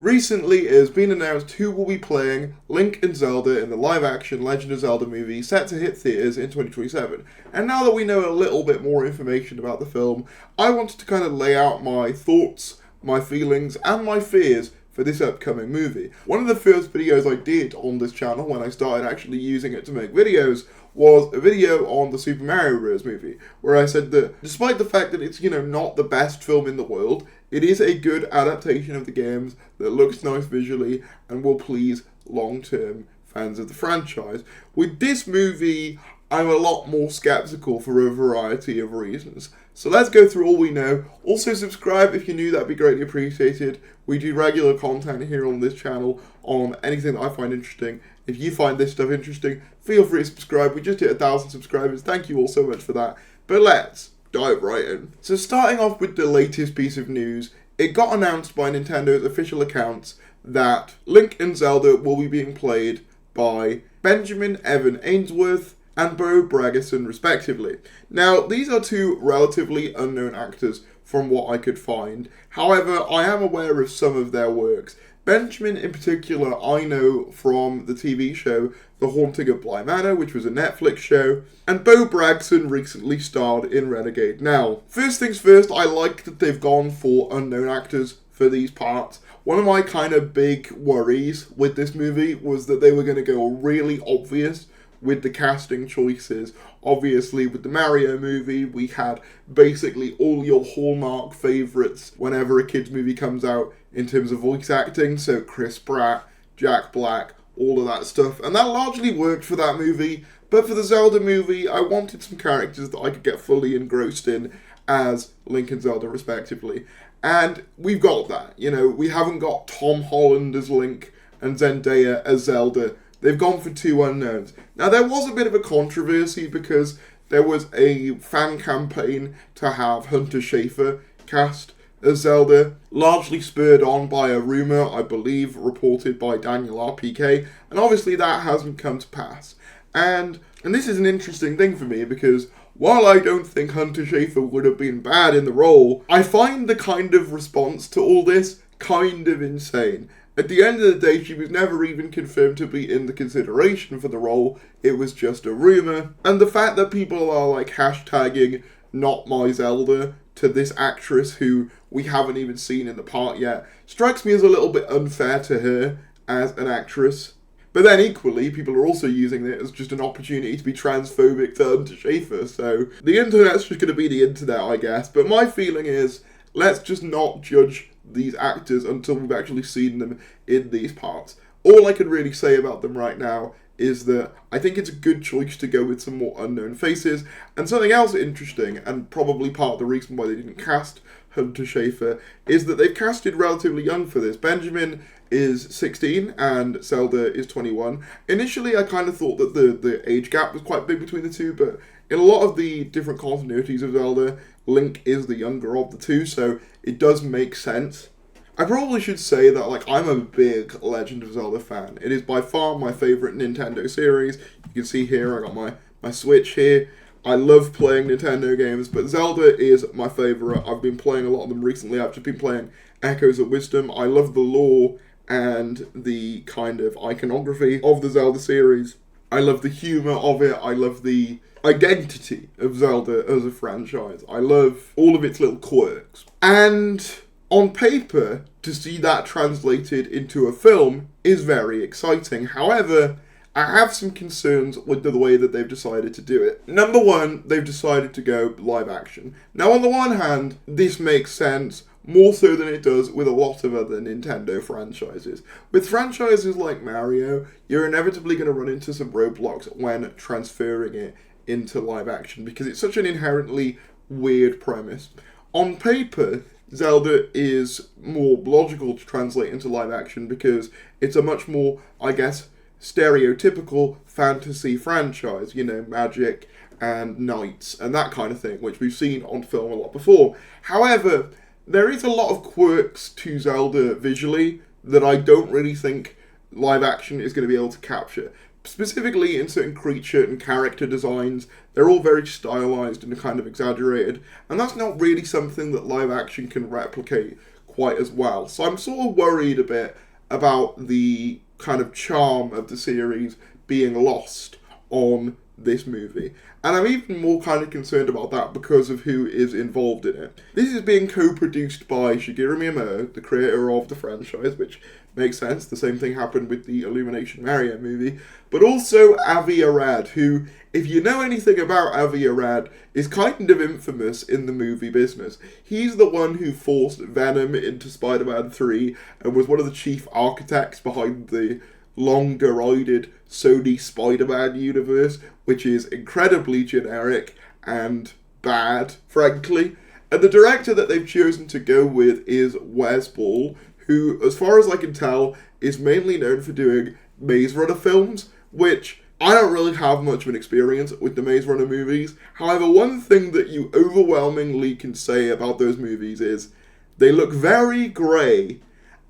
Recently, it has been announced who will be playing Link and Zelda in the live-action Legend of Zelda movie set to hit theatres in 2027. And now that we know a little bit more information about the film, I wanted to kind of lay out my thoughts, my feelings, and my fears for this upcoming movie. One of the first videos I did on this channel when I started actually using it to make videos was a video on the Super Mario Bros. Movie, where I said that despite the fact that it's, not the best film in the world, it is a good adaptation of the games that looks nice visually and will please long-term fans of the franchise. With this movie, I'm a lot more skeptical for a variety of reasons. So let's go through all we know. Also subscribe if you're new, that'd be greatly appreciated. We do regular content here on this channel on anything that I find interesting. If you find this stuff interesting, feel free to subscribe. We just hit 1,000 subscribers. Thank you all so much for that. But let's dive right in. So starting off with the latest piece of news, it got announced by Nintendo's official accounts that Link and Zelda will be being played by Benjamin Evan Ainsworth and Bo Bragason respectively. Now, these are two relatively unknown actors from what I could find. However, I am aware of some of their works. Benjamin in particular I know from the TV show The Haunting of Bly Manor, which was a Netflix show, and Bo Bragason recently starred in Renegade. Now, first things first, I like that they've gone for unknown actors for these parts. One of my kind of big worries with this movie was that they were going to go really obvious with the casting choices. Obviously, with the Mario movie, we had basically all your Hallmark favourites whenever a kids movie comes out in terms of voice acting. So Chris Pratt, Jack Black, all of that stuff. And that largely worked for that movie. But for the Zelda movie, I wanted some characters that I could get fully engrossed in as Link and Zelda respectively. And we've got that. We haven't got Tom Holland as Link and Zendaya as Zelda. They've gone for two unknowns. Now, there was a bit of a controversy because there was a fan campaign to have Hunter Schafer cast as Zelda, largely spurred on by a rumour, I believe, reported by Daniel RPK, and obviously that hasn't come to pass. And this is an interesting thing for me because while I don't think Hunter Schafer would have been bad in the role, I find the kind of response to all this kind of insane. At the end of the day, she was never even confirmed to be in the consideration for the role. It was just a rumour. And the fact that people are hashtagging not my Zelda to this actress who we haven't even seen in the part yet strikes me as a little bit unfair to her as an actress. But then equally, people are also using it as just an opportunity to be transphobic to Hunter Schafer. So the internet's just going to be the internet, I guess. But my feeling is, let's just not judge these actors until we've actually seen them in these parts. All I can really say about them right now is that I think it's a good choice to go with some more unknown faces. And something else interesting, and probably part of the reason why they didn't cast Hunter Schafer, is that they've casted relatively young for this. Benjamin is 16 and Zelda is 21. Initially, I kind of thought that the age gap was quite big between the two, but in a lot of the different continuities of Zelda, Link is the younger of the two, so it does make sense. I probably should say that I'm a big Legend of Zelda fan. It is by far my favourite Nintendo series. You can see here I got my Switch here. I love playing Nintendo games, but Zelda is my favourite. I've been playing a lot of them recently. I've just been playing Echoes of Wisdom. I love the lore and the kind of iconography of the Zelda series. I love the humour of it. I love the identity of Zelda as a franchise. I love all of its little quirks. And on paper, to see that translated into a film is very exciting. However, I have some concerns with the way that they've decided to do it. Number one, they've decided to go live action. Now, on the one hand, this makes sense more so than it does with a lot of other Nintendo franchises. With franchises like Mario, you're inevitably going to run into some roadblocks when transferring it into live action because it's such an inherently weird premise. On paper, Zelda is more logical to translate into live action because it's a much more, I guess, stereotypical fantasy franchise, magic and knights and that kind of thing, which we've seen on film a lot before. However, there is a lot of quirks to Zelda visually that I don't really think live action is going to be able to capture. Specifically in certain creature and character designs, they're all very stylized and kind of exaggerated, and that's not really something that live action can replicate quite as well. So I'm sort of worried a bit about the kind of charm of the series being lost on this movie. And I'm even more kind of concerned about that because of who is involved in it. This is being co-produced by Shigeru Miyamoto, the creator of the franchise, which makes sense. The same thing happened with the Illumination Mario movie. But also Avi Arad, who, if you know anything about Avi Arad, is kind of infamous in the movie business. He's the one who forced Venom into Spider-Man 3 and was one of the chief architects behind the long-derided Sony Spider-Man universe, which is incredibly generic and bad, frankly. And the director that they've chosen to go with is Wes Ball, who, as far as I can tell, is mainly known for doing Maze Runner films, which I don't really have much of an experience with the Maze Runner movies. However, one thing that you overwhelmingly can say about those movies is they look very grey.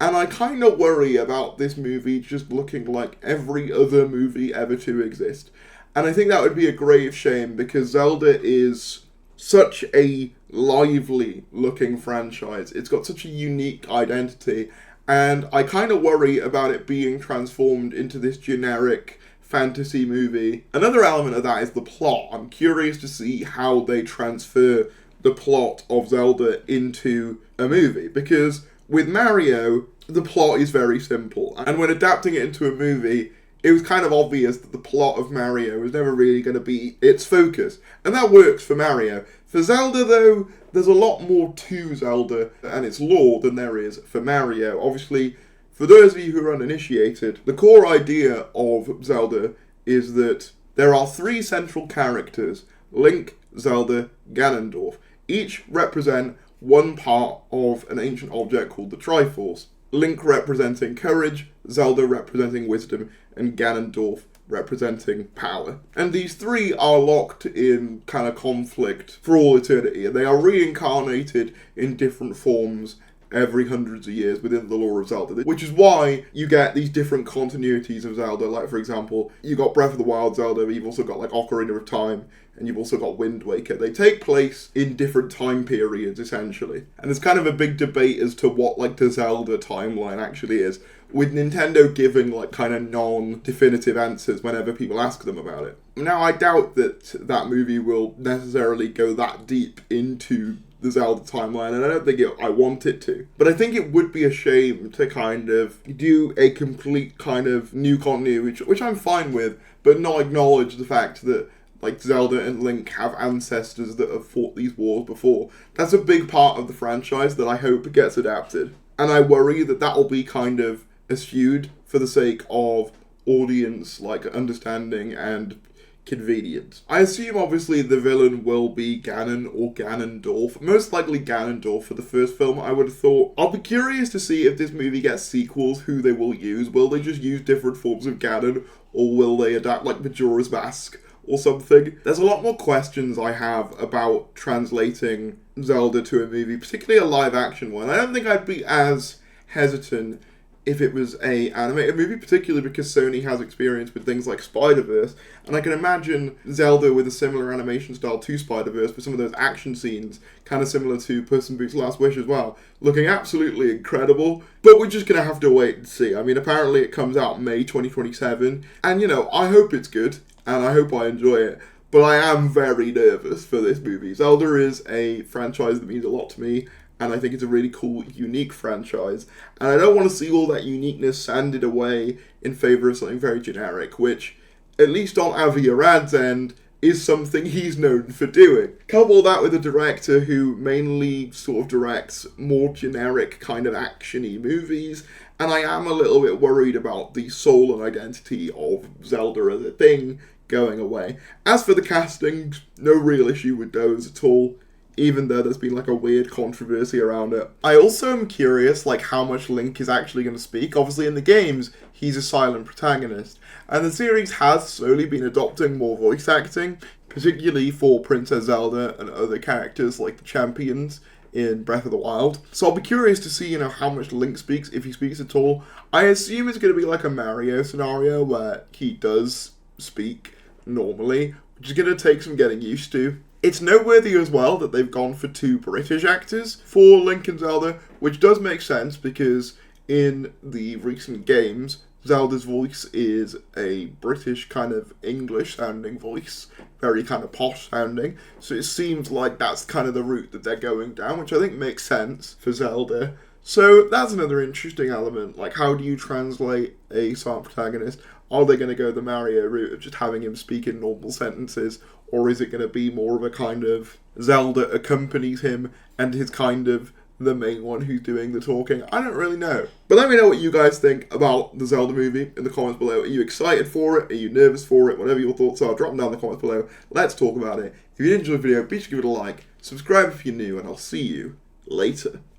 And I kind of worry about this movie just looking like every other movie ever to exist. And I think that would be a grave shame because Zelda is such a lively looking franchise. It's got such a unique identity. And I kind of worry about it being transformed into this generic fantasy movie. Another element of that is the plot. I'm curious to see how they transfer the plot of Zelda into a movie. Because with Mario, the plot is very simple. And when adapting it into a movie, it was kind of obvious that the plot of Mario was never really going to be its focus. And that works for Mario. For Zelda, though, there's a lot more to Zelda and its lore than there is for Mario. Obviously, for those of you who are uninitiated, the core idea of Zelda is that there are three central characters: Link, Zelda, Ganondorf. Each represent one part of an ancient object called the Triforce. Link representing courage, Zelda representing wisdom, and Ganondorf representing power. And these three are locked in kind of conflict for all eternity, and they are reincarnated in different forms every hundreds of years within the lore of Zelda, which is why you get these different continuities of Zelda. Like, for example, you got Breath of the Wild Zelda, but you've also got like Ocarina of Time, and you've also got Wind Waker. They take place in different time periods, essentially. And there's kind of a big debate as to what like the Zelda timeline actually is, with Nintendo giving like kind of non-definitive answers whenever people ask them about it. Now, I doubt that that movie will necessarily go that deep into the Zelda timeline, and I don't think I want it to. But I think it would be a shame to kind of do a complete kind of new continuity, which I'm fine with, but not acknowledge the fact that like Zelda and Link have ancestors that have fought these wars before. That's a big part of the franchise that I hope gets adapted. And I worry that that'll be kind of eschewed for the sake of audience like understanding and convenience. I assume obviously the villain will be Ganon or Ganondorf. Most likely Ganondorf for the first film, I would have thought. I'll be curious to see if this movie gets sequels, who they will use. Will they just use different forms of Ganon, or will they adapt like Majora's Mask or something? There's a lot more questions I have about translating Zelda to a movie, particularly a live action one. I don't think I'd be as hesitant if it was a animated movie, particularly because Sony has experience with things like Spider-Verse, and I can imagine Zelda with a similar animation style to Spider-Verse, with some of those action scenes, kind of similar to Puss in Boots' Last Wish as well, looking absolutely incredible. But we're just going to have to wait and see. I mean, apparently it comes out May 2027, and you know, I hope it's good, and I hope I enjoy it, but I am very nervous for this movie. Zelda is a franchise that means a lot to me, and I think it's a really cool, unique franchise. And I don't want to see all that uniqueness sanded away in favour of something very generic, which, at least on Avi Arad's end, is something he's known for doing. Couple that with a director who mainly sort of directs more generic kind of action-y movies, and I am a little bit worried about the soul and identity of Zelda as a thing going away. As for the castings, no real issue with those at all, even though there's been like a weird controversy around it. I also am curious like how much Link is actually going to speak. Obviously in the games, he's a silent protagonist, and the series has slowly been adopting more voice acting, particularly for Princess Zelda and other characters like the champions in Breath of the Wild. So I'll be curious to see, you know, how much Link speaks, if he speaks at all. I assume it's going to be like a Mario scenario where he does speak normally, which is going to take some getting used to. It's noteworthy as well that they've gone for 2 British actors for Link and Zelda, which does make sense because in the recent games, Zelda's voice is a British kind of English sounding voice, very kind of posh sounding. So it seems like that's kind of the route that they're going down, which I think makes sense for Zelda. So that's another interesting element. Like, how do you translate a silent protagonist? Are they going to go the Mario route of just having him speak in normal sentences? Or is it going to be more of a kind of Zelda accompanies him and is kind of the main one who's doing the talking? I don't really know. But let me know what you guys think about the Zelda movie in the comments below. Are you excited for it? Are you nervous for it? Whatever your thoughts are, drop them down in the comments below. Let's talk about it. If you did enjoy the video, be sure to give it a like, subscribe if you're new, and I'll see you later.